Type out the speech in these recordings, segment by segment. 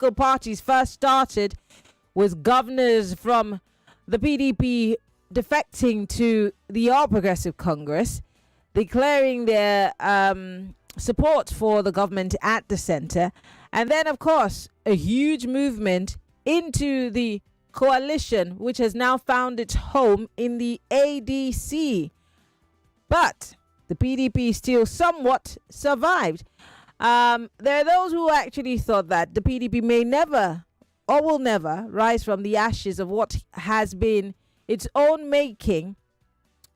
political parties first started with governors from the PDP defecting to the All Progressive Congress, declaring their support for the government at the center. And then, of course, a huge movement into the coalition, which has now found its home in the ADC. But the PDP still somewhat survived. There are those who actually thought that the PDP may never or will never rise from the ashes of what has been its own making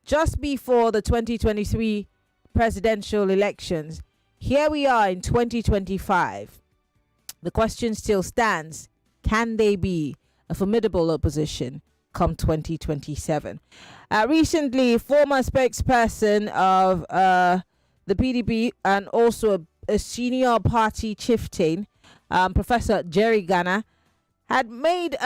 just before the 2023 presidential elections. Here we are in 2025. The question still stands: can they be a formidable opposition come 2027? Recently, former spokesperson of the PDP and also a senior party chieftain, Professor Jerry Ghana, had made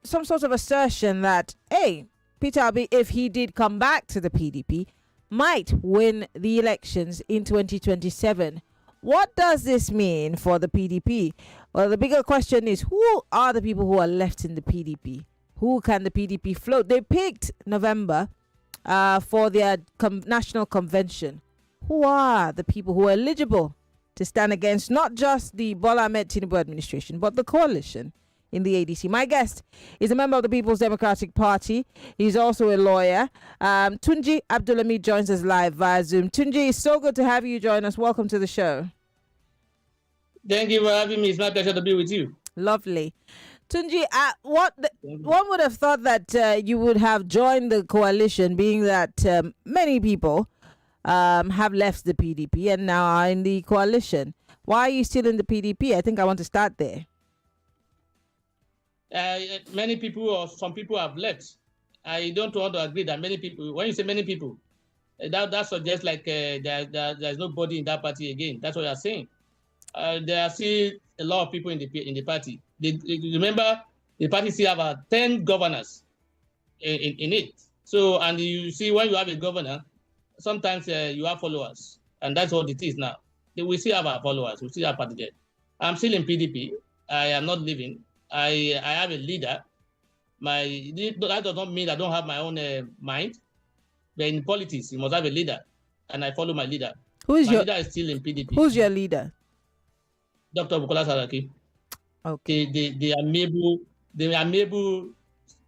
some sort of assertion that, hey, Peter Obi, if he did come back to the PDP, might win the elections in 2027. What does this mean for the PDP? Well, the bigger question is, who are the people who are left in the PDP? Who can the PDP float? They picked November for their national convention. Who are the people who are eligible to stand against not just the Bola Ahmed Tinubu administration, but the coalition in the ADC? My guest is a member of the People's Democratic Party. He's also a lawyer. Tunji Abdulhammeed joins us live via Zoom. Tunji, it's so good to have you join us. Welcome to the show. Thank you for having me. It's my pleasure to be with you. Lovely. Tunji, one would have thought that you would have joined the coalition, being that many people have left the PDP and now are in the coalition. Why are you still in the PDP? I think I want to start there. Many people or some people have left. I don't want to agree that many people, when you say many people, that suggests like there's nobody in that party again. That's what you're saying. There are still a lot of people in the party. Remember, the party still have 10 governors in it. So, and you see, when you have a governor, sometimes you have followers, and that's what it is now. We still have our followers. We still have party there. I'm still in PDP. I am not leaving. I have a leader. That does not mean I don't have my own mind. But in politics, you must have a leader, and I follow my leader. My leader is still in PDP. Who's your leader? Dr. Bukola Saraki. Okay. The amiable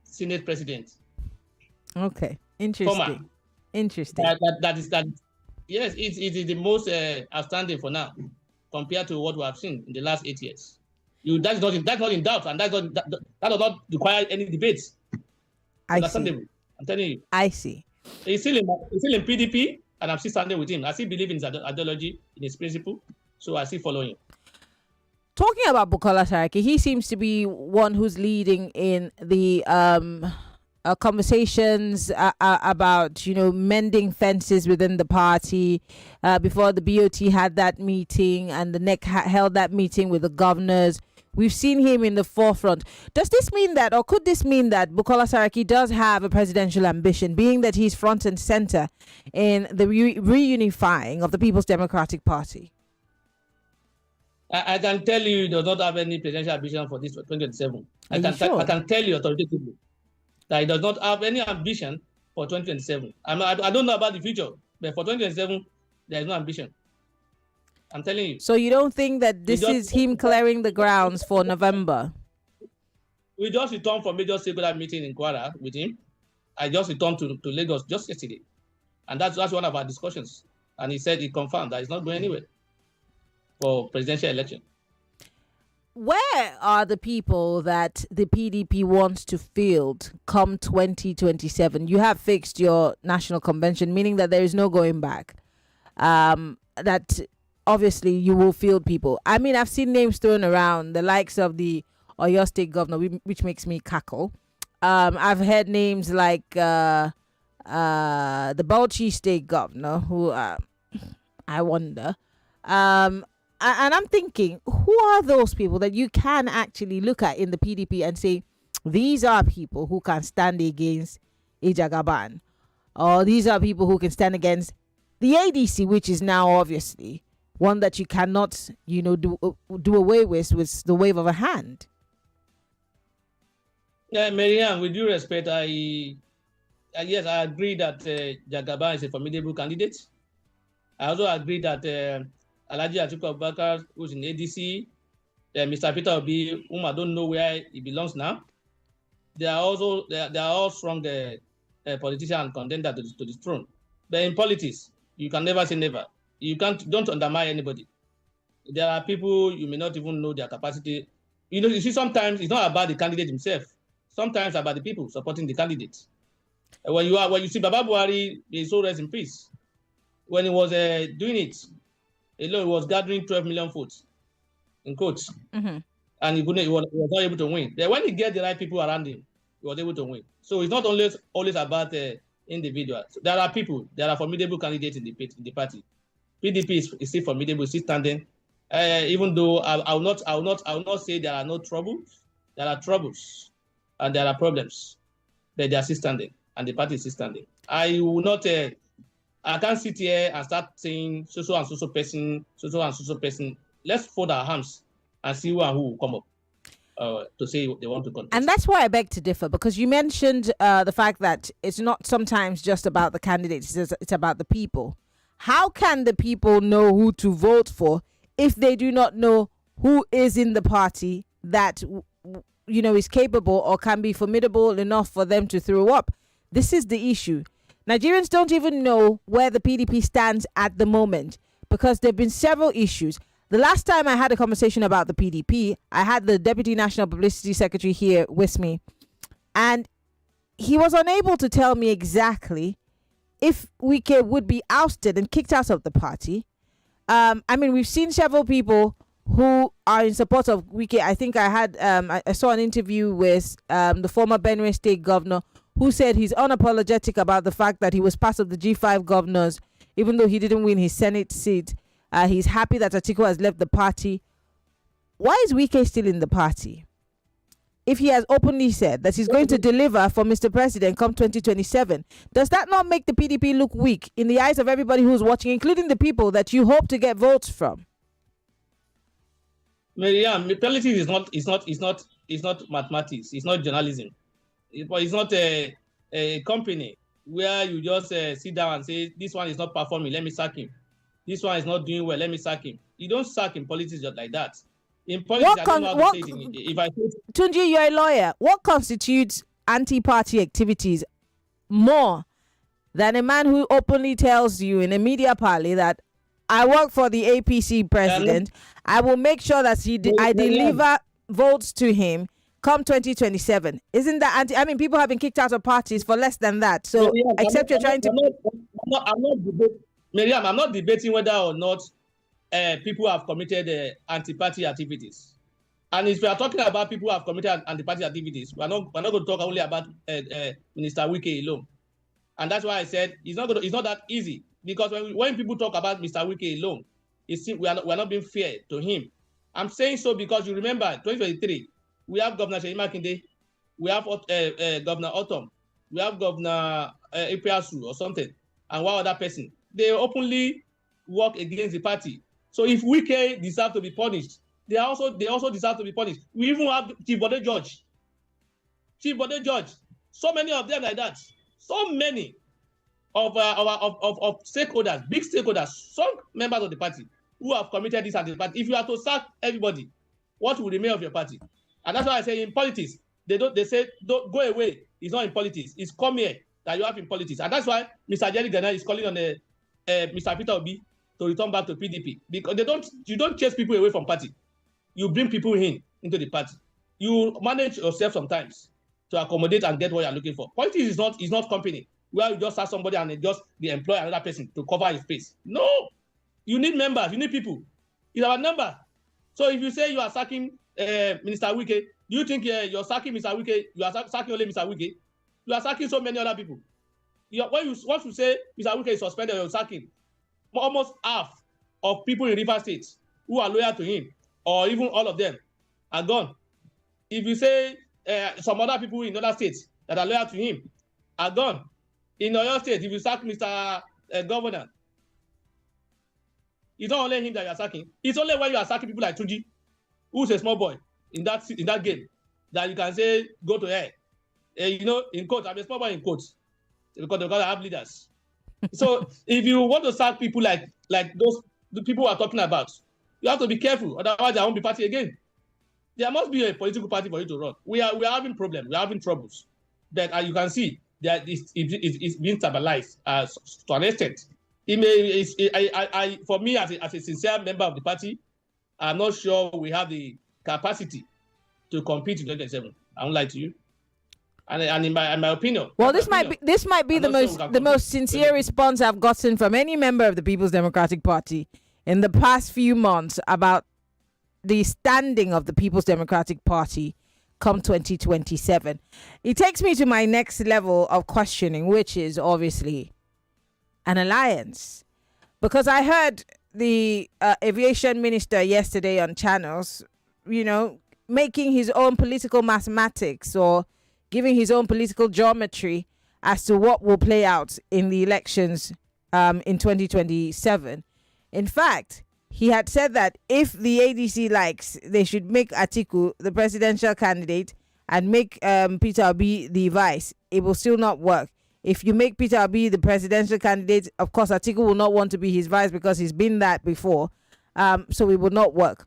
Senate president. Okay. Interesting. Former. Interesting. That is. Yes, it is the most outstanding for now, compared to what we have seen in the last 8 years. That's not in doubt, and that does not require any debates. Understandable. I'm telling you. I see. He's still in PDP, and I'm still standing with him. I still believe in his ideology, in his principle, so I still follow him. Talking about Bukola Saraki, he seems to be one who's leading in the conversations about, mending fences within the party. Before the BOT had that meeting and the NEC held that meeting with the governors, we've seen him in the forefront. Does this mean that, or could this mean that Bukola Saraki does have a presidential ambition, being that he's front and center in the reunifying of the People's Democratic Party? I can tell you he does not have any presidential ambition for this 2027. I can tell you authoritatively that he does not have any ambition for 2027. I don't know about the future, but for 2027, there is no ambition. I'm telling you. So you don't think that this is him clearing the grounds for November? We just returned from major stakeholder meeting in Kwara with him. I just returned to Lagos just yesterday. And that's one of our discussions. And he said he confirmed that he's not going anywhere for presidential election. Where are the people that the PDP wants to field come 2027? You have fixed your national convention, meaning that there is no going back. That obviously you will field people. I mean, I've seen names thrown around, the likes of the Oyo State governor, which makes me cackle. I've heard names like the Bauchi State governor, who I wonder. And I'm thinking, who are those people that you can actually look at in the PDP and say, these are people who can stand against Ijagaban, or these are people who can stand against the ADC, which is now obviously one that you cannot, do away with the wave of a hand. Yeah, Maryann, with due respect, yes, I agree that Jagaban is a formidable candidate. I also agree that Alhaji Atiku Abubakar, who's in ADC, Mr. Peter Obi, whom I don't know where he belongs now, they are all strong politicians and contenders to the throne. But in politics, you can never say never. Don't undermine anybody. There are people you may not even know their capacity. You see, sometimes it's not about the candidate himself. Sometimes about the people supporting the candidate. When you see Baba Buhari, may his soul rest in peace. When he was doing it, he was gathering 12 million votes, in quotes, and he was not able to win. Then when he get the right people around him, he was able to win. So it's not always about individuals. There are formidable candidates in the party. PDP is still formidable, still standing. Even though I will not say there are no troubles. There are troubles and there are problems, but they are still standing, and the party is still standing. I will not. I can't sit here and start saying so and so person. Let's fold our hands and see who will come up to say they want to contest. And that's why I beg to differ, because you mentioned the fact that it's not sometimes just about the candidates; it's about the people. How can the people know who to vote for if they do not know who is in the party that is capable or can be formidable enough for them to throw up? This is the issue. Nigerians don't even know where the PDP stands at the moment, because there have been several issues. The last time I had a conversation about the PDP, I had the Deputy National Publicity Secretary here with me, and he was unable to tell me exactly if Wike would be ousted and kicked out of the party. We've seen several people who are in support of Wike. I think I saw an interview with the former Benue State governor, who said he's unapologetic about the fact that he was part of the G5 governors, even though he didn't win his Senate seat. He's happy that Atiku has left the party. Why is Wike still in the party if he has openly said that he's going to deliver for Mr. President come 2027? Does that not make the PDP look weak in the eyes of everybody who's watching, including the people that you hope to get votes from? Maryann, politics is not mathematics. It's not journalism. It's not a company where you just sit down and say, this one is not performing, let me sack him. This one is not doing well, let me sack him. You don't sack in politics just like that. In politics, Tunji, you're a lawyer. What constitutes anti-party activities more than a man who openly tells you in a media party that I work for the APC president, I will make sure that I deliver votes to him come 2027? Isn't that people have been kicked out of parties for less than that. So I'm not debating whether or not people have committed anti-party activities. And if we are talking about people who have committed anti-party activities, we're not going to talk only about Minister Wike alone. And that's why I said it's not that easy. Because when people talk about Mr. Wike alone, we are not being fair to him. I'm saying so because you remember 2023, we have Governor Seyi Makinde, we have Governor Okon, we have Governor Ipiasu or something, and one other person. They openly work against the party. So if Wike deserve to be punished, they also deserve to be punished. We even have Chief Bode George. So many of them like that. So many of stakeholders, big stakeholders, some members of the party who have committed this and the party. If you are to sack everybody, what will remain of your party? And that's why I say in politics, they say don't go away. It's not in politics. It's come here that you have in politics. And that's why Mr. Jerry Ghana is calling on Mr. Peter Obi to return back to PDP. Because you don't chase people away from party. You bring people into the party. You manage yourself sometimes to accommodate and get what you're looking for. Politics is not company where you just have somebody and just employ another person to cover his face. No. You need members, you need people. It's our number. So if you say you are sacking Minister Wike, do you think you're sacking Mr. Wike, you are sacking only Mr. Wike? You are sacking so many other people. Once you say Mr. Wike is suspended, you're sacking almost half of people in Rivers State who are loyal to him, or even all of them, are gone. If you say some other people in other states that are loyal to him are gone. In Oyo State, if you sack Mr. Governor, It's not only him that you are sacking. It's only when you are sacking people like Tunji, who's a small boy in that game, that you can say go to hell. In quotes, I'm a small boy in quotes because I have leaders. So if you want to sack people like the people we are talking about, you have to be careful. Otherwise, there won't be party again. There must be a political party for you to run. We are having problems. We are having troubles. But as you can see, that it's being stabilized to an extent. For me, as a sincere member of the party, I'm not sure we have the capacity to compete in 2027. I won't lie to you. And in my opinion, well, this might be the most sincere response I've gotten from any member of the People's Democratic Party in the past few months about the standing of the People's Democratic Party come 2027. It takes me to my next level of questioning, which is obviously an alliance, because I heard the aviation minister yesterday on channels, making his own political mathematics or giving his own political geometry as to what will play out in the elections in 2027. In fact, he had said that if the ADC likes, they should make Atiku the presidential candidate and make Peter Obi the vice. It will still not work. If you make Peter Obi the presidential candidate, of course, Atiku will not want to be his vice because he's been that before. So it will not work.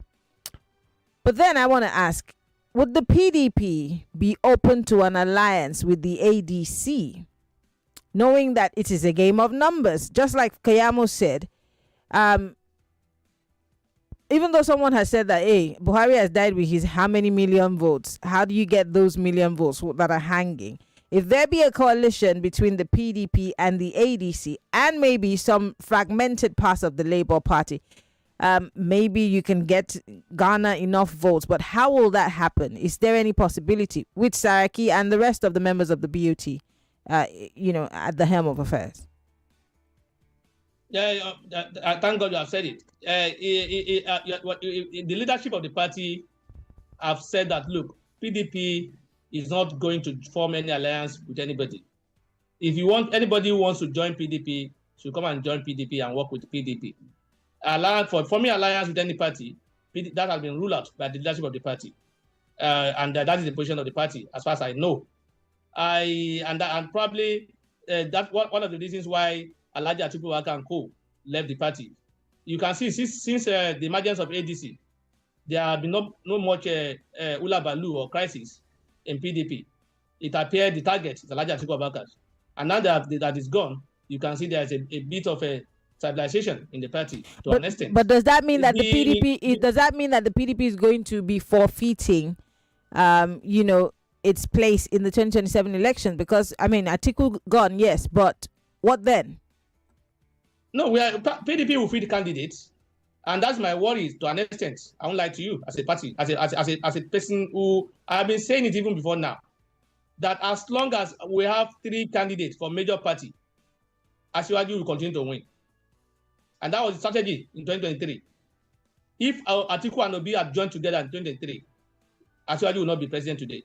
But then I want to ask, would the PDP be open to an alliance with the ADC, knowing that it is a game of numbers? Just like Kayamo said, even though someone has said that, hey, Buhari has died with his how many million votes? How do you get those million votes that are hanging? If there be a coalition between the PDP and the ADC and maybe some fragmented parts of the Labour Party, maybe you can garner enough votes. But how will that happen? Is there any possibility with Saraki and the rest of the members of the BOT, at the helm of affairs? Yeah, thank God you have said it. The leadership of the party have said that, look, PDP is not going to form any alliance with anybody. If anybody who wants to join PDP, should come and join PDP and work with PDP. Forming alliance with any party, that has been ruled out by the leadership of the party, and that is the position of the party, as far as I know. Probably that's one of the reasons why Alhaji Atiku Abubakar and co left the party. You can see since the emergence of ADC, there have been no much ulabalu or crisis in PDP. It appeared the target is Alhaji Atiku Abubakar, and now that is gone, you can see there is a bit of a stabilization in the party to an extent. But does that mean that the PDP is going to be forfeiting, its place in the 2027 election? Because Atiku gone, yes, but what then? No, PDP will feed the candidates, and that's my worry to an extent. I won't lie to you, as a party, as a person who I have been saying it even before now, that as long as we have 3 candidates for major party, Asiwaju will continue to win. And that was the strategy in 2023. If Atiku and Obi had joined together in 2023, Asiwaju will not be president today.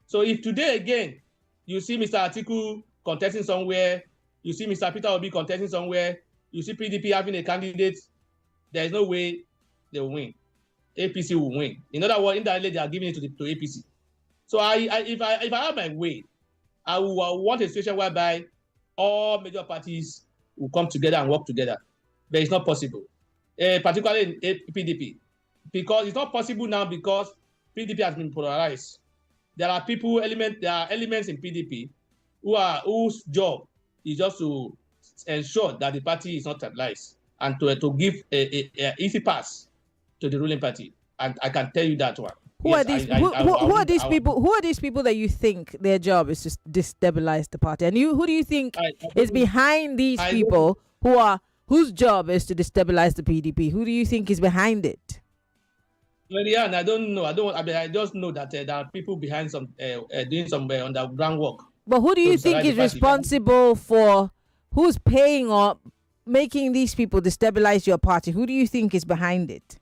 So if today again, you see Mr. Atiku contesting somewhere, you see Mr. Peter Obi contesting somewhere, you see PDP having a candidate, there is no way they will win. APC will win. In other words, indirectly, they are giving it to APC. So if I have my way, I will want a situation whereby all major parties will come together and work together. But it's not possible, particularly in PDP, because it's not possible now because PDP has been polarized. There are elements in PDP whose job is just to ensure that the party is not stabilized and to give a easy pass to the ruling party. And I can tell you that one. Who are these people? Who are these people that you think their job is to destabilize the party? And who do you think is behind these people whose job is to destabilize the PDP? Who do you think is behind it? Maryann, I don't know. I just know that there are people behind some doing some underground work. But who do you think is responsible for who's paying or making these people destabilize your party? Who do you think is behind it?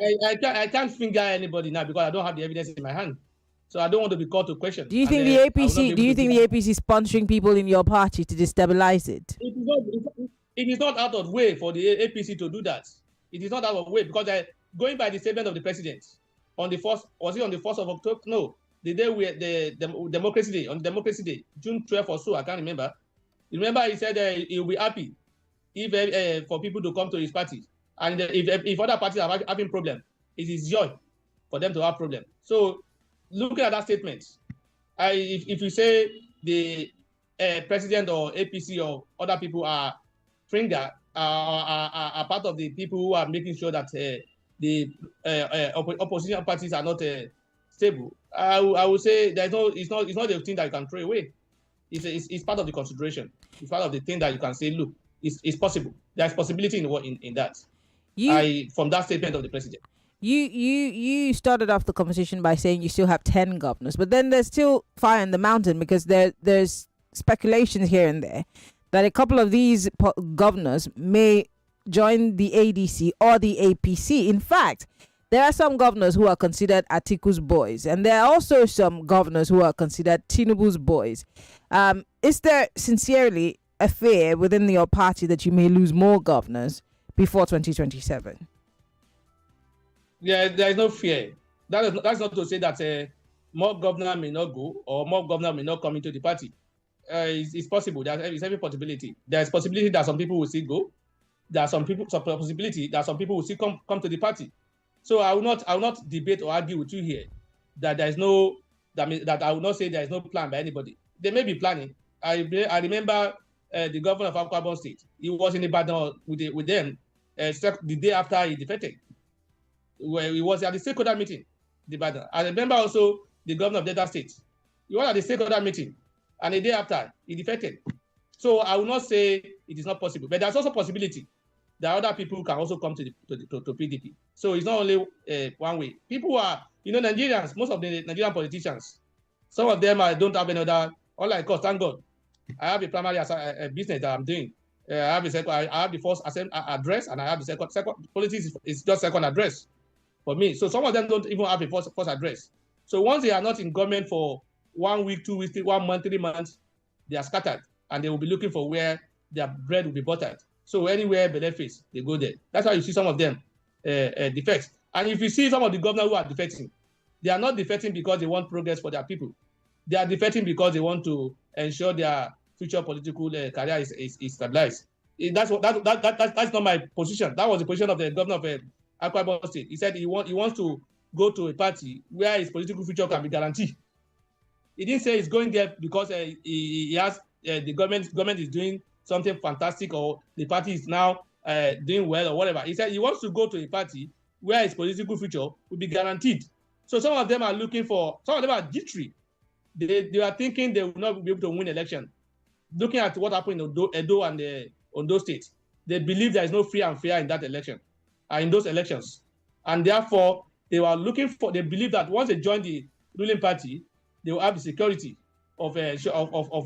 I can't finger anybody now because I don't have the evidence in my hand. So I don't want to be called to question. Do you think the APC is sponsoring people in your party to destabilize it? it is not out of way for the APC to do that. It is not out of way because going by the statement of the president on the 1st, was it on the 1st of October? No, the day the Democracy Day, on Democracy Day, June 12th or so, I can't remember. Remember, he said he'll be happy if for people to come to his party. And if other parties are having problem, it is joy for them to have problem. So looking at that statement, if you say the president or APC or other people are finger are part of the people who are making sure that the opposition parties are not stable, I would say it's not the thing that you can throw away. It's part of the consideration. It's part of the thing that you can say, look, it's possible. There's possibility in that. From that statement of the president. You started off the conversation by saying you still have 10 governors, but then there's still fire in the mountain because there's speculations here and there that a couple of these governors may join the ADC or the APC. In fact, there are some governors who are considered Atiku's boys, and there are also some governors who are considered Tinubu's boys. Is there sincerely a fear within your party that you may lose more governors before 2027? Yeah, there is no fear. That's not to say that more governors may not go or more governors may not come into the party. It's possible. There's every possibility. There's possibility that some people will still go. There's some possibility that some people will still come to the party. So I will not debate or argue with you here that there is no that I will not say there is no plan by anybody. They may be planning. I remember the governor of Akwa Ibom State. He was in Ibadan with them the day after he defected. Where he was at the stakeholder meeting, the Ibadan. I remember also the governor of Delta State. He was at the stakeholder meeting, and the day after he defected. So I will not say it is not possible, but there's also possibility that other people can also come to PDP. So it's not only one way. People are, Nigerians, most of the Nigerian politicians, some of them don't have another, unlike us, thank God. I have a primary business that I'm doing. I have the first address, and I have the second. Politics is just second address for me. So some of them don't even have a first address. So once they are not in government for 1 week, 2 weeks, 1 month, 3 months, they are scattered, and they will be looking for where their bread will be buttered. So anywhere benefits, they go there. That's why you see some of them defect. And if you see some of the governors who are defecting, they are not defecting because they want progress for their people. They are defecting because they want to ensure their future political career is stabilized. That's not my position. That was the position of the governor of Akwa Ibom State. He said he wants to go to a party where his political future can be guaranteed. He didn't say he's going there because he has the government is doing something fantastic or the party is now doing well or whatever. He said he wants to go to a party where his political future will be guaranteed. So some of them are jittery. They are thinking they will not be able to win election. Looking at what happened in Edo and Ondo State, they believe there is no free and fair in that election, in those elections. And therefore, they believe that once they join the ruling party, they will have the security of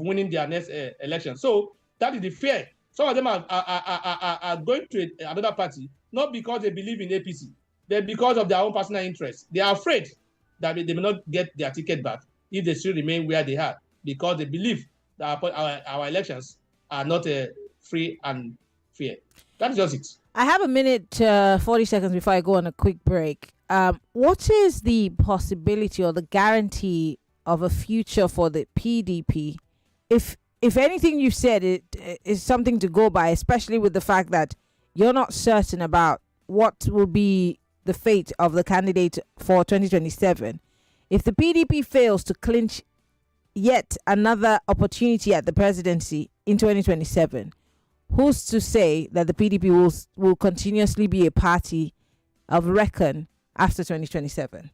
winning their next election. So that is the fear. Some of them are going to another party, not because they believe in APC, but because of their own personal interest. They are afraid that they may not get their ticket back if they still remain where they are, because they believe that our elections are not free and fair. That's just it. I have a minute, 40 seconds before I go on a quick break. What is the possibility or the guarantee of a future for the PDP? If anything you've said it is something to go by, especially with the fact that you're not certain about what will be the fate of the candidate for 2027. If the PDP fails to clinch yet another opportunity at the presidency in 2027, who's to say that the PDP will continuously be a party of reckon after 2027?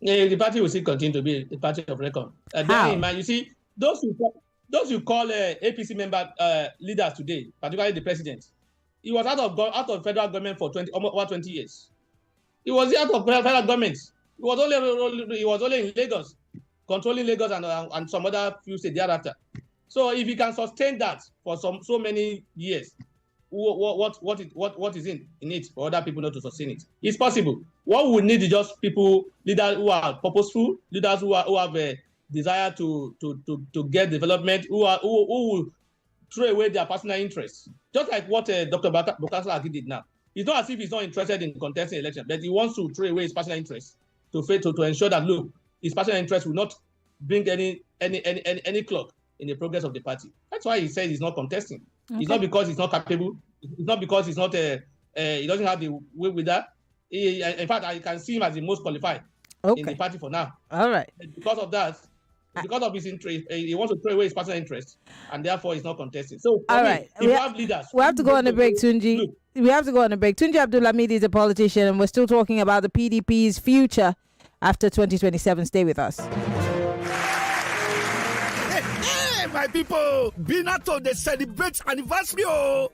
Yeah, the party will still continue to be the party of reckon. Bear in mind, you see, those who call APC member leaders today, particularly the president, he was out of federal government for over 20 years. He was out of federal government. He was only in Lagos, controlling Lagos and some other few states thereafter. So if he can sustain that for so many years, what is in it for other people not to sustain it? It's possible. What we need is just leaders who are purposeful, leaders who have a desire to get development, who will throw away their personal interests. Just like what Dr. Bukasa did now. It's not as if he's not interested in contesting election, but he wants to throw away his personal interests to ensure that, look, his personal interests will not bring any clock in the progress of the party. That's why he said he's not contesting. Okay. It's not because he's not capable. It's not because he's not he doesn't have the way with that. In fact, I can see him as the most qualified in the party for now. All right. Because of that, because of his interest, he wants to throw away his personal interest, and therefore he's not contesting. So, all right, we have leaders. We have to go on a break, Tunji. Look. We have to go on a break. Tunji Abdulhammeed is a politician, and we're still talking about the PDP's future after 2027. Stay with us. My people, Binato they celebrate anniversary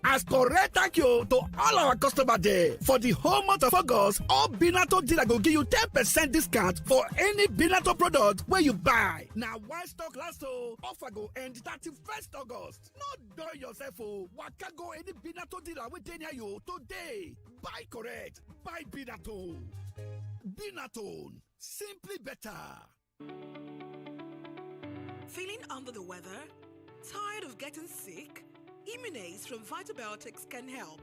as correct thank you to all our customers there. For the whole month of August, all Binato dealer go give you 10% discount for any Binato product where you buy. Now, why stock last offer go end 31st August. Not do yourself waka go any Binato dealer within you today. Buy correct, buy Binato. Binato, simply better. Feeling under the weather? Tired of getting sick? Immunase from Vitabiotics can help.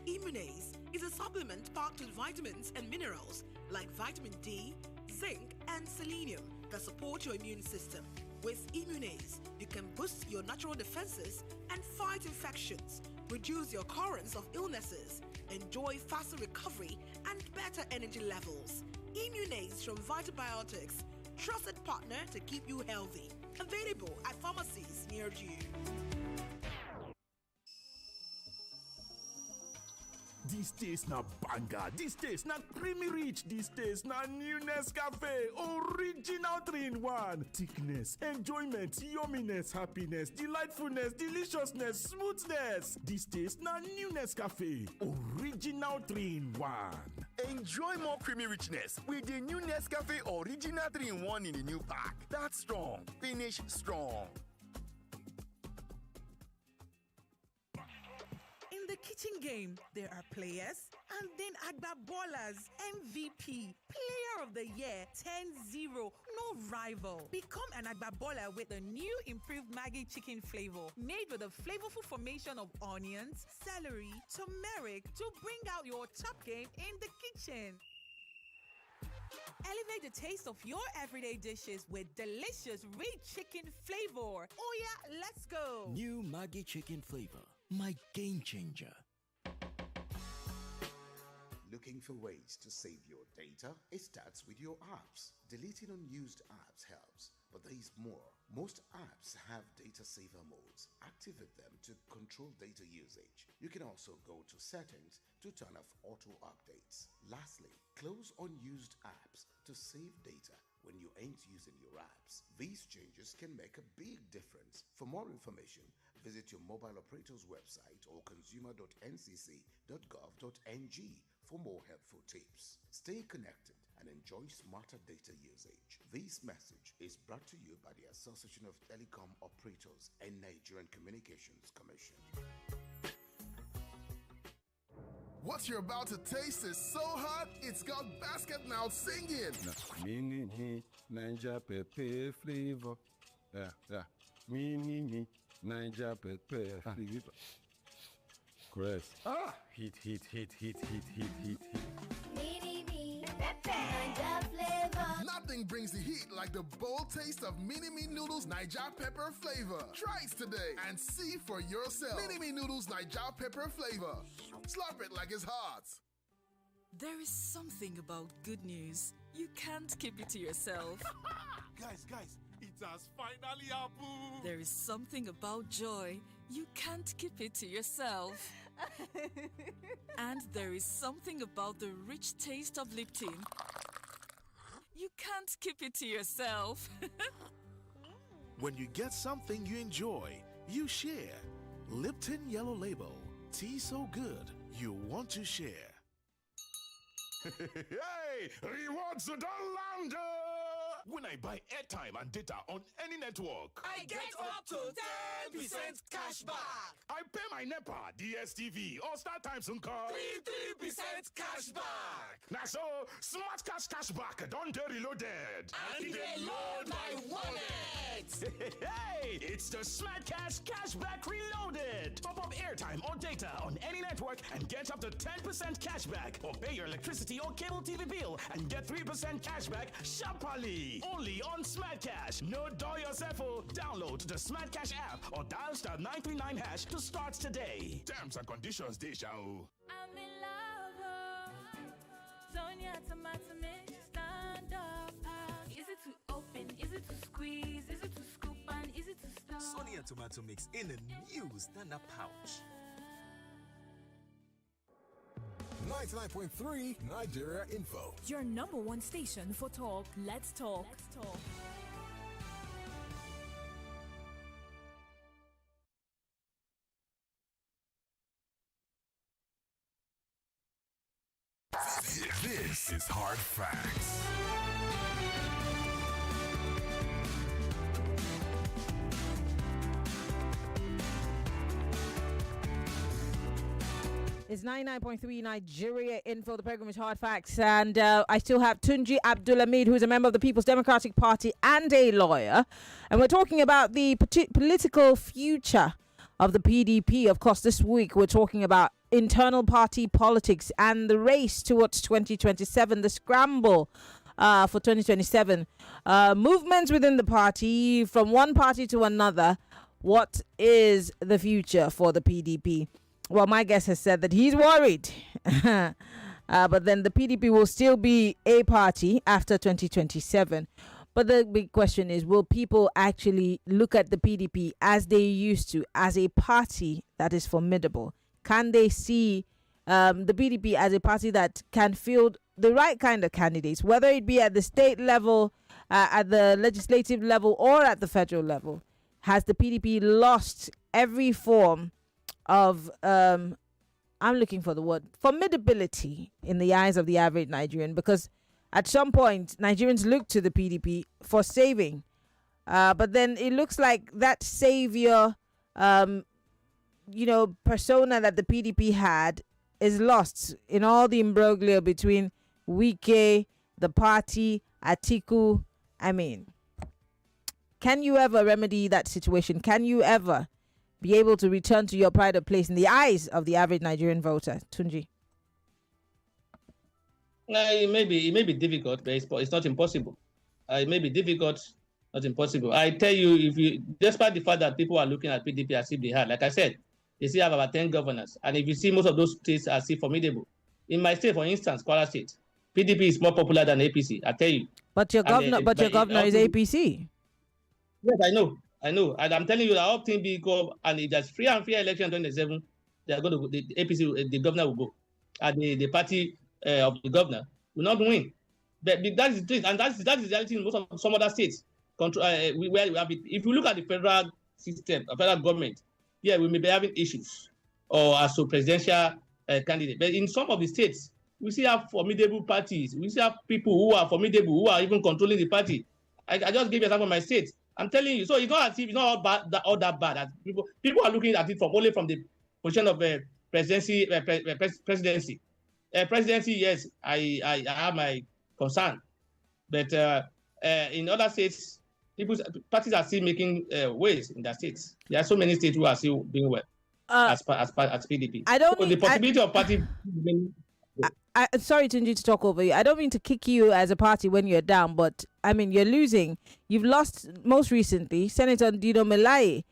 Immunase is a supplement packed with vitamins and minerals like vitamin D, zinc, and selenium that support your immune system. With Immunase, you can boost your natural defenses and fight infections, reduce your occurrence of illnesses, enjoy faster recovery, and better energy levels. Immunase from Vitabiotics, trusted partner to keep you healthy. Available at pharmacies near you. This taste na banger, this taste na creamy rich, this taste na new Nescafe, original 3-in-1. Thickness, enjoyment, yumminess, happiness, delightfulness, deliciousness, smoothness. This taste na new Nescafe, original 3-in-1. Enjoy more creamy richness with the new Nescafe Original 3-in-1 in the new pack. That's strong, finish strong. In the kitchen game, there are players and then Agbabolas, MVP, Player of the Year, 10-0, no rival. Become an Agbabola with the new improved Maggi chicken flavor, made with a flavorful formation of onions, celery, turmeric to bring out your top game in the kitchen. Elevate the taste of your everyday dishes with delicious rich chicken flavor. Oh yeah, let's go. New Maggi chicken flavor, my game changer. Looking for ways to save your data? It starts with your apps. Deleting unused apps helps, but there is more. Most apps have data saver modes. Activate them to control data usage. You can also go to settings to turn off auto updates. Lastly, close unused apps to save data when you ain't using your apps. These changes can make a big difference. For more information, visit your mobile operator's website or consumer.ncc.gov.ng for more helpful tips. Stay connected and enjoy smarter data usage. This message is brought to you by the Association of Telecom Operators and Nigerian Communications Commission. What you're about to taste is so hot, it's got basket mouth singing. Mini Niger pepper flavor. Yeah. Mini Niger pepper flavor. Chris. Heat. Mini pepper Niger flavor. Nothing brings the heat like the bold taste of Mini Me Noodles Niger Pepper Flavor. Try it today and see for yourself. Mini Me Noodles Niger Pepper Flavor. Slurp it like it's hot. There is something about good news. You can't keep it to yourself. Guys, it has finally happened. There is something about joy. You can't keep it to yourself. And there is something about the rich taste of Lipton. You can't keep it to yourself. When you get something you enjoy, you share. Lipton Yellow Label. Tea so good, you want to share. Hey, rewards to the lander. When I buy airtime and data on any network, I get up to 10 10% cash back. I pay my NEPA, DSTV, or StarTimes and call 3% cash back. Now so, Smart Cash back, don't get reloaded. And they load my wallet. Hey, it's the Smart Cash back reloaded. Top up airtime or data on any network and get up to 10% cash back. Or pay your electricity or cable TV bill and get 3% cash back sharply. Only on Smart Cash. No door yourself. Download the Smart Cash app or dial *939# to start today. Terms and conditions, Deja. I'm in love. Sonia tomato mix, stand up. Is it to open? Is it to squeeze? Is it to scoop? And is it to stir? Sonia tomato mix in a new stand-up pouch. 99.3 Nigeria Info. Your number one station for talk. Let's talk. This is Hard Facts. It's 99.3 Nigeria Info. The program is Hard Facts. And I still have Tunji Abdulhammeed, who is a member of the People's Democratic Party and a lawyer. And we're talking about the political future of the PDP. Of course, this week we're talking about internal party politics and the race towards 2027, the scramble for 2027. Movements within the party, from one party to another. What is the future for the PDP? Well, my guest has said that he's worried. But then the PDP will still be a party after 2027. But the big question is, will people actually look at the PDP as they used to, as a party that is formidable? Can they see the PDP as a party that can field the right kind of candidates, whether it be at the state level, at the legislative level, or at the federal level? Has the PDP lost every form of I'm looking for the word formidability in the eyes of the average Nigerian? Because at some point Nigerians look to the PDP for saving, but then it looks like that savior persona that the PDP had is lost in all the imbroglio between Wike, the party, Atiku. I mean, can you ever remedy that situation? Can you ever be able to return to your pride of place in the eyes of the average Nigerian voter? Tunji. It may be difficult, but it's not impossible. It may be difficult, not impossible. I tell you, despite the fact that people are looking at PDP as if they had, like I said, they still have about 10 governors. And if you see, most of those states are still formidable. In my state, for instance, Kwara State, PDP is more popular than APC, I tell you. But your governor is APC. Yes, I know. And I'm telling you that all things being go, and if there's free and fair election 27, they are going to go, the APC, the governor will go. And the party of the governor will not win. But that is the truth, and that is the reality in most of some other states. Where we have it. If you look at the federal system, federal government, yeah, we may be having issues, or as a presidential candidate. But in some of the states, we still have formidable parties. We still have people who are formidable, who are even controlling the party. I just gave you an example of my state. I'm telling you, so it's not as if it's not all that bad. As people are looking at it only from the position of presidency. Presidency, yes, I have my concern, but in other states, parties are still making ways in their states. There are so many states who are still doing well as PDP. The possibility of party. Sorry, Tunji, to talk over you. I don't mean to kick you as a party when you're down, but I mean, you're losing. You've lost most recently Senator Dino Melaye.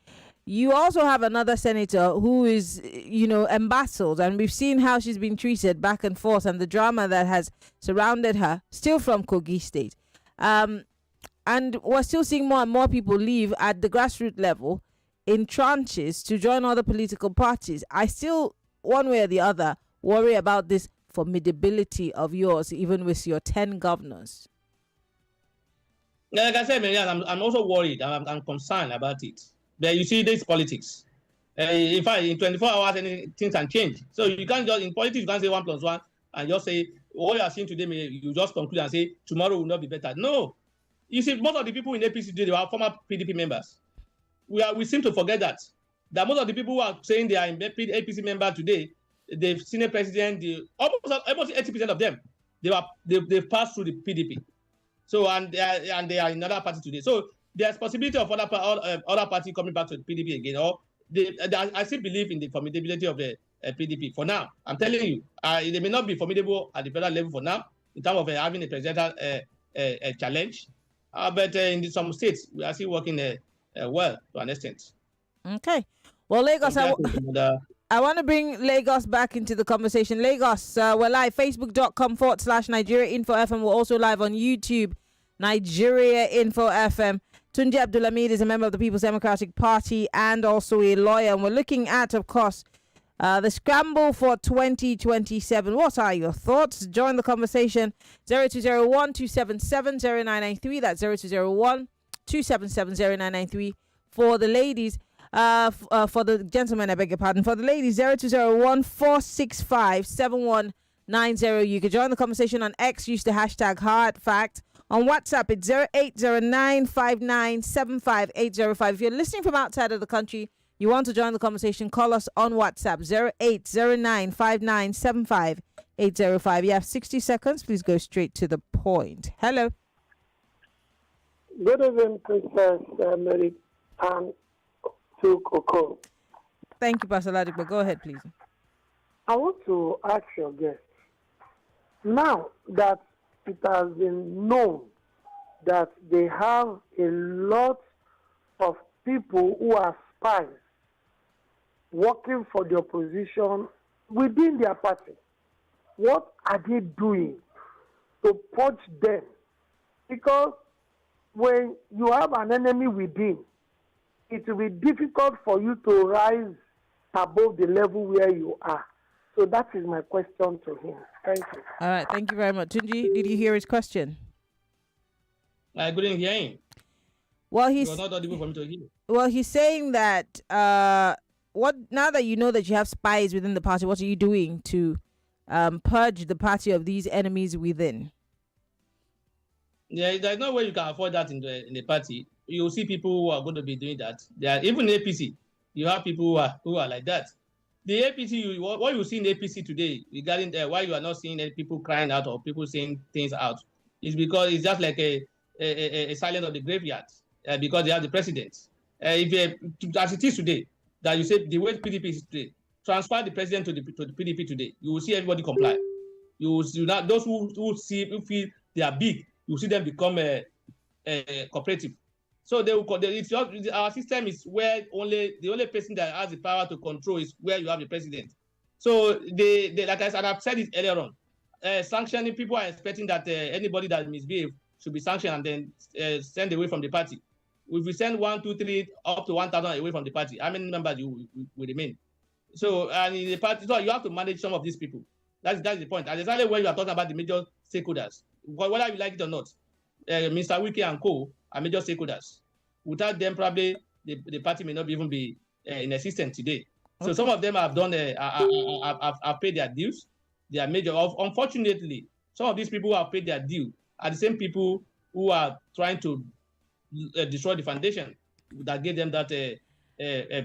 You also have another senator who is, embattled, and we've seen how she's been treated back and forth and the drama that has surrounded her, still from Kogi State. And we're still seeing more and more people leave at the grassroots level in tranches to join other political parties. I still, one way or the other, worry about this formidability of yours, even with your 10 governors. Like I said, Maryann, I'm also worried. I'm concerned about it. But you see, this politics. In fact, in 24 hours, things can change. So you can't just, in politics, you can't say 1 + 1 and just say, what you are seeing today, you just conclude and say, tomorrow will not be better. No. You see, most of the people in APC today, they are former PDP members. we seem to forget that most of the people who are saying they are APC member today, the Senate president, almost 80% of them, they've passed through the PDP. So and they are in another party today. So there's possibility of other party coming back to the PDP again. Or I still believe in the formidability of the PDP for now. I'm telling you, they may not be formidable at the federal level for now in terms of having a presidential challenge. But in some states, we are still working well to an extent. Okay. Well, Lagos, I want to bring Lagos back into the conversation. Lagos, we're live, facebook.com/Nigeria Info FM. We're also live on YouTube, Nigeria Info FM. Tunji Abdulhammeed is a member of the People's Democratic Party and also a lawyer. And we're looking at, of course, the scramble for 2027. What are your thoughts? Join the conversation. 0201-277-0993. That's 0201-277-0993 for the ladies. For the gentlemen, I beg your pardon. For the ladies, 0201-465-7190. You can join the conversation on X. Use the hashtag HardFact. On WhatsApp, it's 08095975-805. If you're listening from outside of the country, you want to join the conversation, call us on WhatsApp, 08095975-805. You have 60 seconds. Please go straight to the point. Hello. Good evening, Princess Mary and to Okon. Thank you, Pastor Ladipo. Go ahead, please. I want to ask your guest, now that it has been known that they have a lot of people who are spies working for the opposition within their party, what are they doing to purge them? Because when you have an enemy within, it will be difficult for you to rise above the level where you are. So that is my question to him. Thank you. All right. Thank you very much. Tunji, did you hear his question? I couldn't hear him. Well, he's not audible for me to hear. Well, he's saying that now that you know that you have spies within the party, what are you doing to purge the party of these enemies within? Yeah, there's no way you can afford that in the party. You will see people who are going to be doing that. Even APC, you have people who are like that. The APC, what you see in APC today regarding why you are not seeing any people crying out or people saying things out is because it's just like a silence of the graveyard because they have the president. As it is today, that you say the way PDP is today, transfer the president to the PDP today, you will see everybody comply. You will see that those who feel they are big, you will see them become cooperative. So our system is where the only person that has the power to control is where you have the president. So they like I said, I've said it earlier on, sanctioning, people are expecting that anybody that misbehaves should be sanctioned and then sent away from the party. If we send 1, 2, 3 up to 1,000 away from the party, how many members will remain? So and in the party, so you have to manage some of these people. That's the point. And exactly when you are talking about the major stakeholders, whether you like it or not, Mr. Wiki and co are major stakeholders. Without them, probably the party may not even be in existence today. Okay. So some of them have done have paid their dues. They are major. Unfortunately, some of these people who have paid their due are the same people who are trying to destroy the foundation that gave them that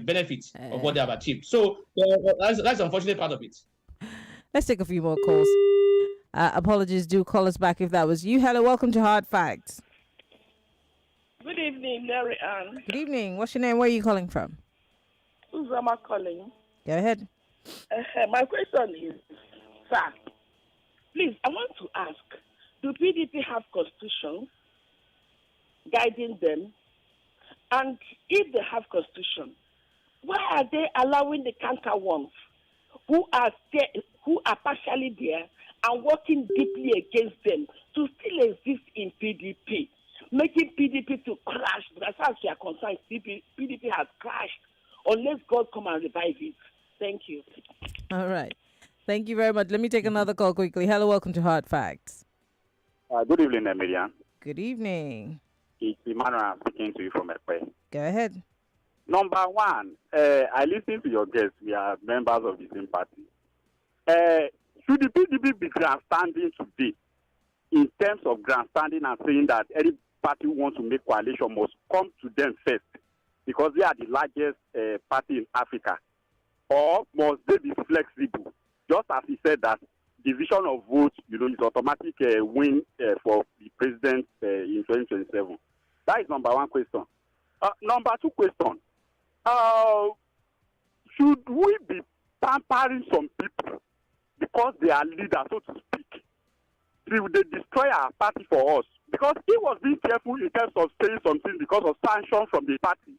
benefit of what they have achieved. So that's the unfortunate part of it. Let's take a few more calls. Apologies, do call us back if that was you. Hello, welcome to Hard Facts. Good evening, Maryann. Good evening. What's your name? Where are you calling from? Uzama calling. Go ahead. My question is, sir, please, I want to ask, do PDP have constitution guiding them? And if they have constitution, why are they allowing the counter ones who are partially there and working deeply against them to still exist in PDP, making PDP to crash? As far as we are concerned, PDP has crashed unless God come and revive it. Thank you. All right. Thank you very much. Let me take another call quickly. Hello, welcome to Hard Facts. Good evening, Maryann. Good evening. It's Emmanuel speaking to you from Ekwe. Go ahead. Number one, I listen to your guests. We are members of the same party. Should the PDP be grandstanding today in terms of grandstanding and saying that any party who wants to make coalition must come to them first because they are the largest party in Africa? Or must they be flexible? Just as he said that division of votes, is automatic win for the president in 2027. That is number one question. Number two question. Should we be pampering some people because they are leaders, so to speak? Will they destroy our party for us? Because he was being careful in terms of saying something because of sanctions from the party.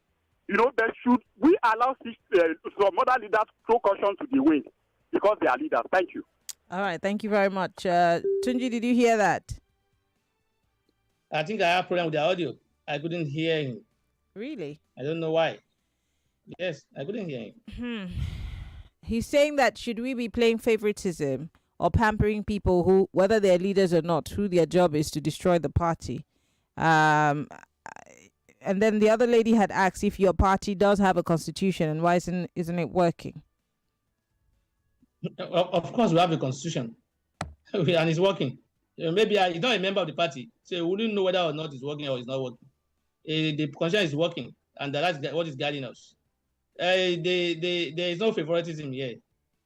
But should we allow some other leaders throw caution to the wind because they are leaders? Thank you. All right, thank you very much. Tunji, did you hear that? I think I have a problem with the audio. I couldn't hear him. Really? I don't know why. Yes, I couldn't hear him. He's saying that should we be playing favoritism or pampering people who, whether they're leaders or not, who their job is to destroy the party? And then the other lady had asked if your party does have a constitution and why isn't it working? Of course, we have a constitution, and it's working. Maybe he's not a member of the party, so we wouldn't know whether or not it's working or it's not working. The constitution is working, and that's what is guiding us. There is no favoritism here.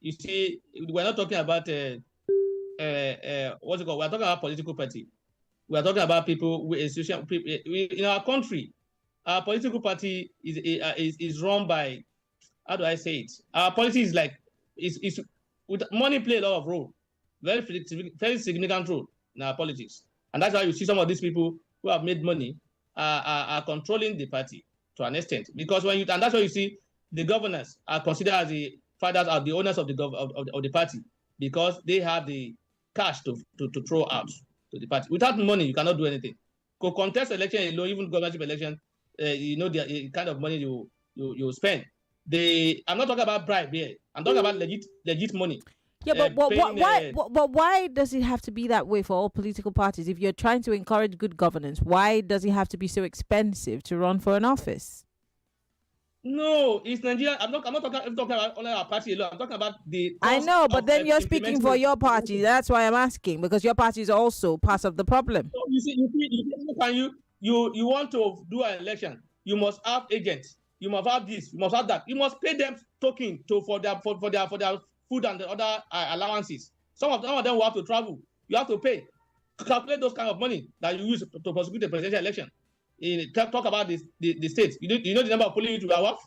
You see, we're not talking about what's it called? We're talking about political party. We're talking about people with institution. In our country, our political party is run by, how do I say it? Our policy is like is with money play a lot of role, very significant role in our politics, and that's why you see some of these people who have made money are controlling the party to an extent. Because and that's why you see the governors are considered as the fathers or the owners of the party, because they have the cash to throw out to the party. Without money, you cannot do anything. Go contest election, even governorship election, the kind of money you spend. I'm not talking about bribe here. I'm talking about legit money. Yeah, but why does it have to be that way for all political parties? If you're trying to encourage good governance, why does it have to be so expensive to run for an office? No, it's Nigeria. I'm not talking about only our party alone. I'm talking about the. I know, but then you're speaking for your party. That's why I'm asking, because your party is also part of the problem. So you see, you want to do an election, you must have agents. You must have this. You must have that. You must pay them token for their food and the other allowances. Some of them will have to travel. You have to pay. Calculate those kind of money that you use to prosecute the presidential election. Talk about the states. You know the number of polling units we have.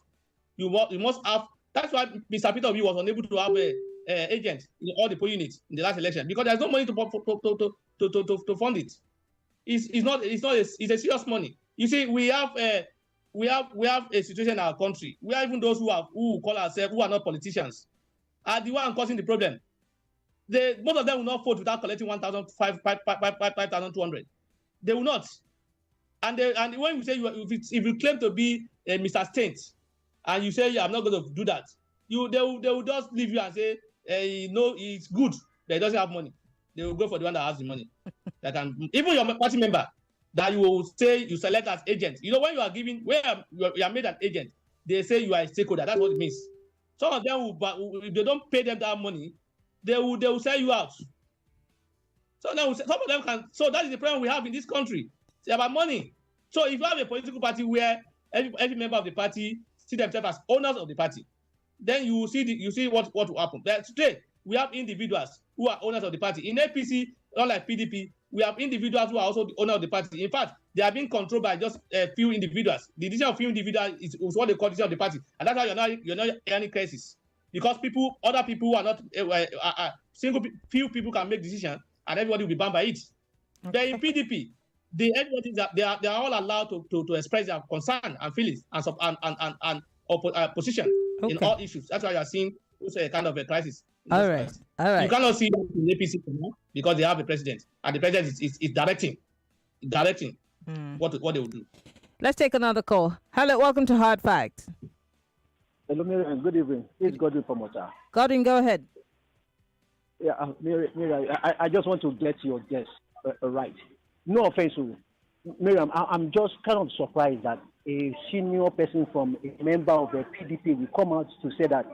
You must have. That's why Mr. Peter Obi was unable to have agents in all the polling units in the last election, because there's no money to fund it. It's a serious money. You see, we have a situation in our country where even those who call ourselves, who are not politicians, are the one causing the problem. Most of them will not vote without collecting 5,200. They will not. And when you say if you claim to be Mr. State, and you say I'm not going to do that, they will just leave you and say it's good that he doesn't have money. They will go for the one that has the money. Even your party member that you will say you select as agent. When you are given, you are made an agent, they say you are a stakeholder. That's what it means. Some of them if they don't pay them that money, they will sell you out. Some of them can. So that is the problem we have in this country. It's about money. So if you have a political party where every member of the party see themselves as owners of the party, then you will see what will happen. Today we have individuals who are owners of the party. In APC, unlike PDP, we have individuals who are also the owner of the party. In fact, they are being controlled by just a few individuals. The decision of few individuals is what they call the decision of the party, and that's why you're not any crisis, because other people who are not few people can make decisions, and everybody will be bound by it. Okay. But in PDP, they are all allowed to express their concern and feelings and position in all issues. That's why you are seeing also a kind of a crisis. All right. You cannot see in APC because they have a president, and the president is directing what they will do. Let's take another call. Hello, welcome to Hard Facts. Hello, Maryann. Good evening. It's Godwin from Ota. Godwin, go ahead. Yeah, Maryann, I just want to get your guess right. No offense to Maryann. I'm just kind of surprised that a senior person from a member of the PDP will come out to say that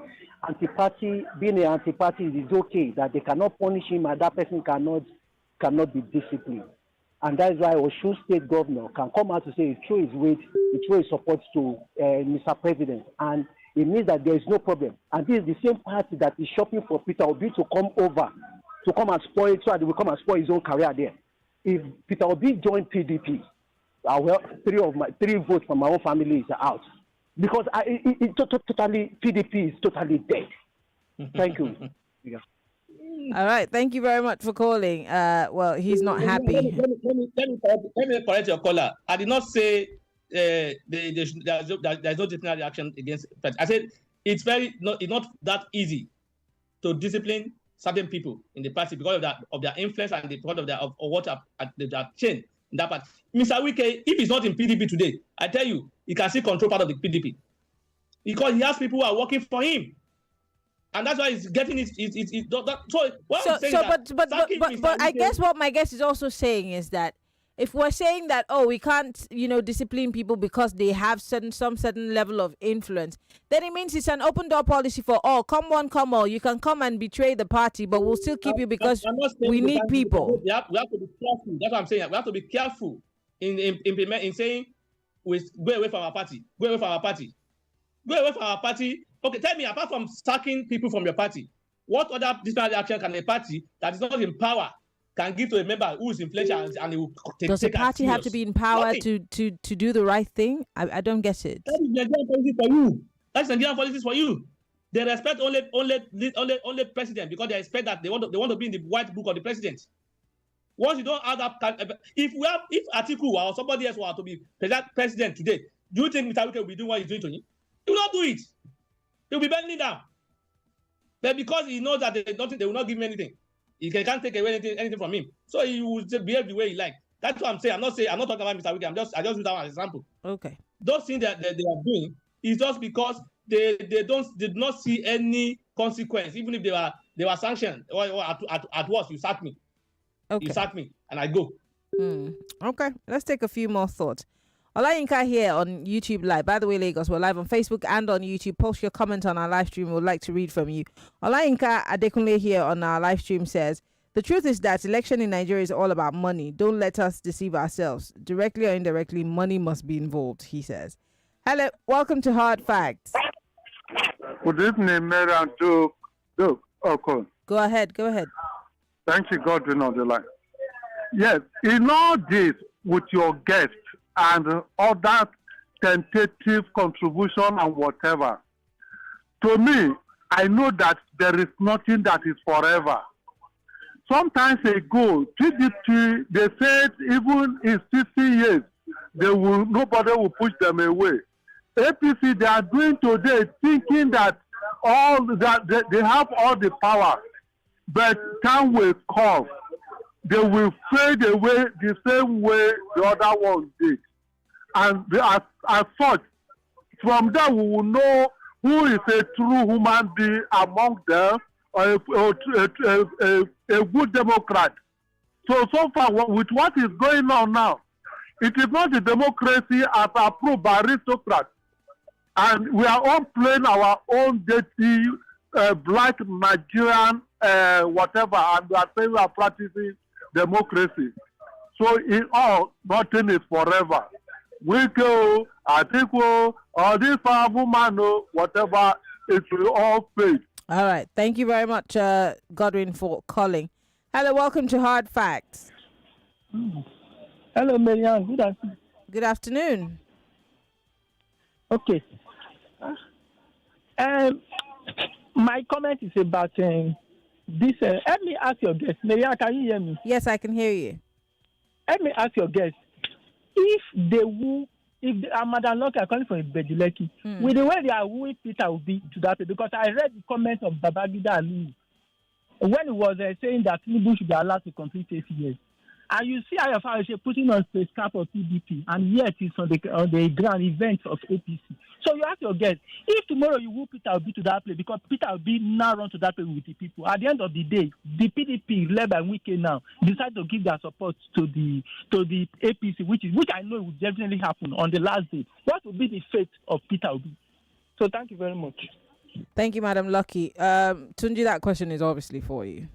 being an anti-party is okay, that they cannot punish him and that person cannot be disciplined. And that is why Osun State Governor can come out to say he threw his support to Mr. President. And it means that there is no problem. And this is the same party that is shopping for Peter Obi to come over, to come and spoil it, so that he will come and spoil his own career there. If Peter Obi joined PDP, well, 3 votes from my own family is out. Because PDP is totally dead. Thank you. Yeah. All right. Thank you very much for calling. Well, he's not happy. Let me correct your caller. I did not say there's no disciplinary action against. I said it's not that easy to discipline certain people in the party because of their influence and because of what they have changed in that part. Mr. Wike, if he's not in PDP today, I tell you, he can still control part of the PDP because he has people who are working for him. And that's why he's getting it. But I guess what my guest is also saying is that if we're saying that, we can't, discipline people because they have some certain level of influence, then it means it's an open door policy for all. Come one, come all. You can come and betray the party, but we'll still keep you because we need people. We have to be careful. That's what I'm saying. We have to be careful in saying go away from our party. Go away from our party. Go away from our party. Okay, tell me, apart from sacking people from your party, what other disciplinary action can a party that is not in power can give to a member who is influential and he will take? Does the party have to be in power to do the right thing? I don't get it. That is Nigerian politics for you. That's Nigerian politics for you. They respect only president because they expect that they want to be in the white book of the president. Once you don't have that, if Atiku or somebody else were to be president today, do you think Mr. Wike will be doing what he's doing to him? He will not do it. He'll be bending down. But because he knows that they will not give him anything, he can't take away anything from him. So he will just behave the way he likes. That's what I'm saying. I'm not talking about Mr. Wike. I just use that as an example. Okay. Those things that they are doing is just because they did not see any consequence, even if they were sanctioned or at worst, you sack me. Okay. You sack me and I go. Okay. Let's take a few more thoughts. Olayinka here on YouTube Live. By the way, Lagos, we're live on Facebook and on YouTube. Post your comment on our live stream. We'd like to read from you. Olayinka Adekunle here on our live stream says, the truth is that election in Nigeria is all about money. Don't let us deceive ourselves. Directly or indirectly, money must be involved, he says. Hello, welcome to Hard Facts. Good evening, Maryann. Okon. Go ahead. Thank you, Godwin, on the line. Yes, in all this with your guest, and other tentative contribution and whatever. To me, I know that there is nothing that is forever. Sometimes ago, PDP, they said even in 60 years, nobody will push them away. APC, they are doing today thinking that they have all the power, but time will come. They will fade away the same way the other ones did. And as such, from there we will know who is a true human being among them or a good Democrat. So far, with what is going on now, it is not the democracy as approved by aristocrats. And we are all playing our own dirty, black Nigerian whatever, and we are saying we are practicing democracy. So in all, nothing is forever. We go, Atiku, all this powerful man, whatever, it will all fade. All right. Thank you very much, Godwin, for calling. Hello, welcome to Hard Facts. Hello, Maryann. Good afternoon. Good afternoon. Okay. My comment is about this. Let me ask your guest. Maryann, can you hear me? Yes, I can hear you. Let me ask your guest. If Madam Lucky are calling for Beduleki, with the way they are wooing Peter Obi to that, because I read the comments of Babangida Ali when he was saying that Tinubu should be allowed to complete 8 years. And you see Ayafara putting on space cap of PDP, and yet it's on the grand event of APC. So you ask your guest, if tomorrow you woo Peter Obi to that place, because Peter Obi now run to that place with the people, at the end of the day, the PDP led by Wike now decide to give their support to the APC, which I know will definitely happen on the last day. What will be the fate of Peter Obi? So thank you very much. Thank you, Madam Lucky. Tunji, that question is obviously for you.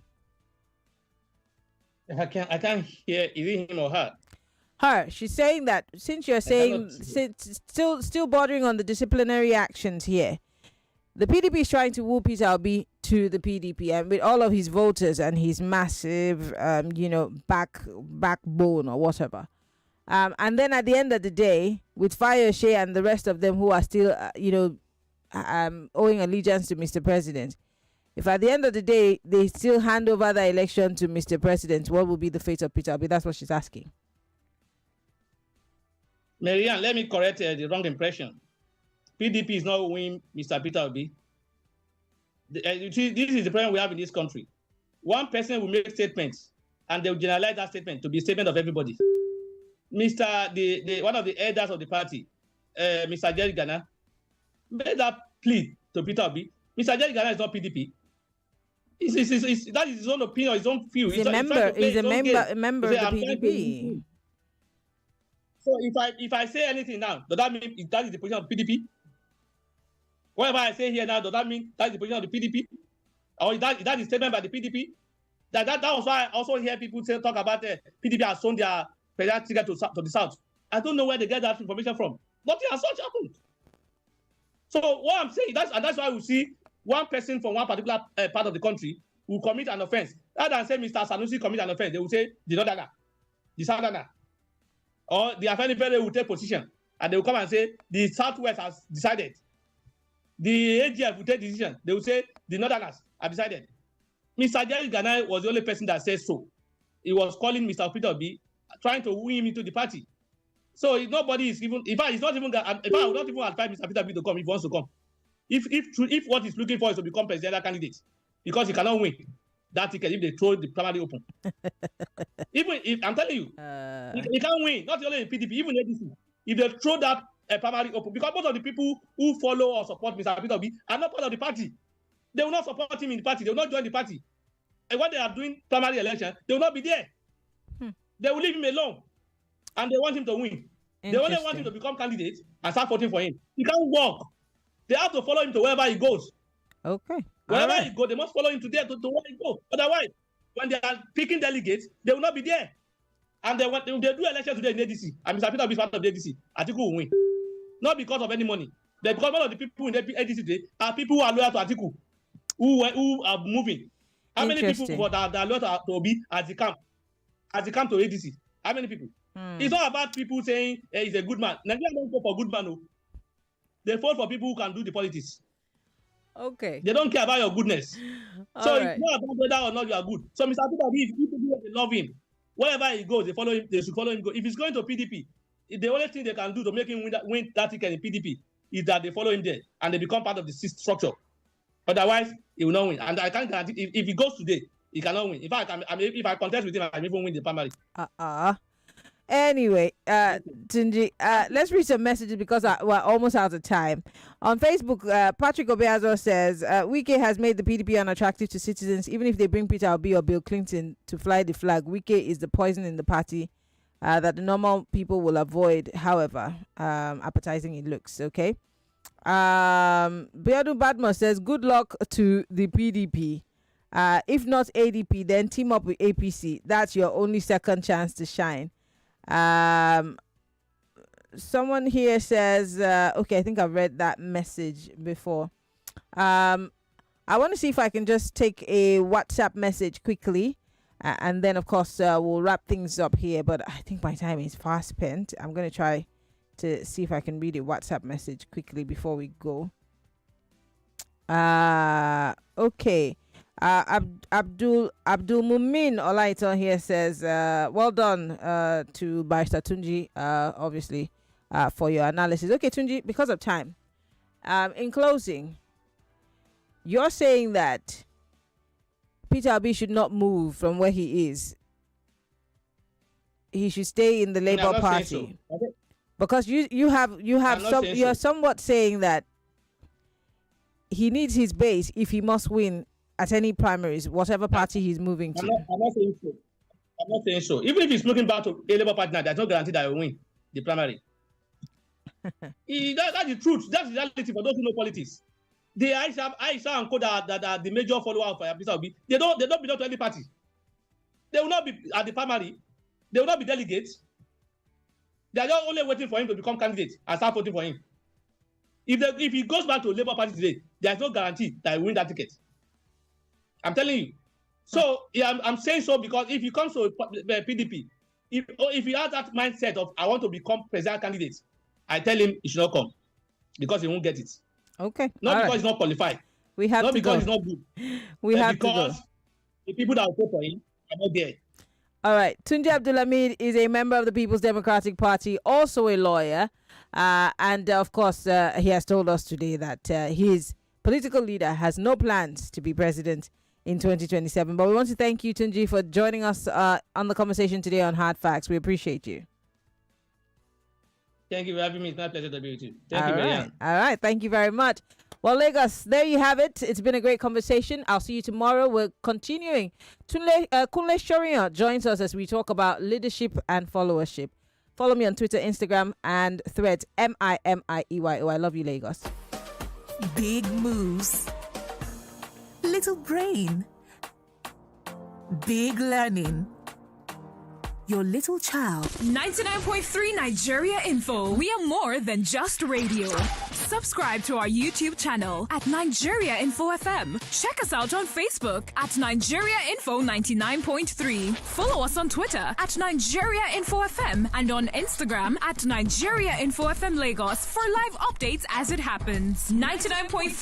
I can't hear. Is it him or her? Her. She's saying that since you're saying still bordering on the disciplinary actions here, the PDP is trying to woo Peter Obi to the PDP, and with all of his voters and his massive, backbone or whatever. And then at the end of the day, with Fayose and the rest of them who are still, owing allegiance to Mr. President, if at the end of the day they still hand over the election to Mr. President, what will be the fate of Peter Obi? That's what she's asking. Maryann, let me correct the wrong impression. PDP is not winning Mr. Peter Obi. You see, this is the problem we have in this country. One person will make statements, and they will generalize that statement to be a statement of everybody. One of the elders of the party, Mr. Jerry Ghana, made that plea to Peter Obi. Mr. Jerry Ghana is not PDP. That is his own opinion, his own view. He's a member of the PDP. So if I say anything now, does that mean that is the position of PDP? Whatever I say here now, does that mean that is the position of the PDP? Or is that is statement by the PDP? That was why I also hear people talk about PDP has sown their presidential ticket to the south. I don't know where they get that information from. Nothing as such happened. So what I'm saying, that's why we see one person from one particular part of the country will commit an offense. Rather than say Mr. Sanusi commit an offense, they will say the Northerner, the Southerner. Or the Afenifere will take position and they will come and say the Southwest has decided. The AGF will take decision. They will say the Northerners have decided. Mr. Jerry Ghana was the only person that said so. He was calling Mr. Peter Obi, trying to win him into the party. So nobody is even. In fact, it's not even. In fact, I would not even advise Mr. Peter Obi to come if he wants to come. If what he's looking for is to become presidential candidate, because he cannot win that ticket if they throw the primary open. Even if I'm telling you, he can't win. Not only in PDP, even in ADC. If they throw that primary open, because most of the people who follow or support Mr. Peter Obi are not part of the party. They will not support him in the party. They will not join the party. And when they are doing primary election, they will not be there. They will leave him alone. And they want him to win. They only want him to become candidate and start voting for him. He can't walk. They have to follow him to wherever he goes. Okay. Wherever he goes, they must follow him to where he goes. Otherwise, when they are picking delegates, they will not be there. And they do election today in ADC. And Mr. Peter Obi is part of the ADC. Atiku will win. Not because of any money. But because one of the people in the ADC today are people who are loyal to Atiku, who are moving. How many people that are loyal to Obi as he come to ADC? How many people? It's not about people saying he's a good man. Nigeria don't vote for good man. No. They vote for people who can do the politics. Okay. They don't care about your goodness. So it's not about whether or not you are good. So Mr. Peter, if people they love him, wherever he goes, they follow him. They should follow him. If he's going to PDP, the only thing they can do to make him win that ticket in PDP is that they follow him there and they become part of the structure. Otherwise, he will not win. And I can't guarantee if he goes today, he cannot win. In fact, if I contest with him, I can even win the primary. Anyway, Tunji, let's read some messages because we're almost out of time. On Facebook, Patrick Obiazo says, Wike has made the PDP unattractive to citizens. Even if they bring Peter Obi or Bill Clinton to fly the flag, Wike is the poison in the party that the normal people will avoid, however appetizing it looks. Okay. Beadu Badmo says, good luck to the PDP. If not ADP, then team up with APC. That's your only second chance to shine. Someone here says, okay, I think I've read that message before. I want to see if I can just take a WhatsApp message quickly, and then of course we'll wrap things up here, but I think my time is fast spent. I'm going to try to see if I can read a WhatsApp message quickly before we go. Okay. Abdulhammeed Olaito here says, well done to Barrister Tunji, obviously, for your analysis. Okay, Tunji, because of time, in closing, you're saying that Peter Obi should not move from where he is. He should stay in the Labour Party. So. Because you're somewhat saying that he needs his base if he must win at any primaries, whatever party he's moving to. I'm not saying so. I'm not saying so. Even if he's looking back to a Labour Party now, there's no guarantee that he will win the primary. That's the truth. That's the reality for those who know politics. The Aisha and Co that are the major follower of Peter Obi, they don't belong to any party. They will not be at the primary. They will not be delegates. They are just only waiting for him to become candidate and start voting for him. If he goes back to Labour Party today, there is no guarantee that he will win that ticket. I'm telling you. So yeah, I'm saying so because if he comes to PDP, if he has that mindset of I want to become presidential candidate, I tell him he should not come because he won't get it. Okay. Not because he's not qualified. We have not to because go. he's not good. We have because to go. The people that will vote for him are not there. All right. Tunji Abdulhammeed is a member of the People's Democratic Party, also a lawyer. And of course, he has told us today that his political leader has no plans to be president in 2027. But we want to thank you, Tunji, for joining us on the conversation today on Hard Facts. We appreciate you. Thank you for having me. It's my pleasure to be with you. Thank you, Maryann. All right. Thank you very much. Well, Lagos, there you have it. It's been a great conversation. I'll see you tomorrow. We're continuing. Kunle Shorian joins us as we talk about leadership and followership. Follow me on Twitter, Instagram, and Threads, MIMIEYO. I love you, Lagos. Big moves. Little brain. Big learning. Your little child. 99.3 Nigeria Info. We are more than just radio. Subscribe to our YouTube channel at Nigeria Info FM. Check us out on Facebook at Nigeria Info 99.3. Follow us on Twitter at Nigeria Info FM and on Instagram at Nigeria Info FM Lagos for live updates as it happens. 99.3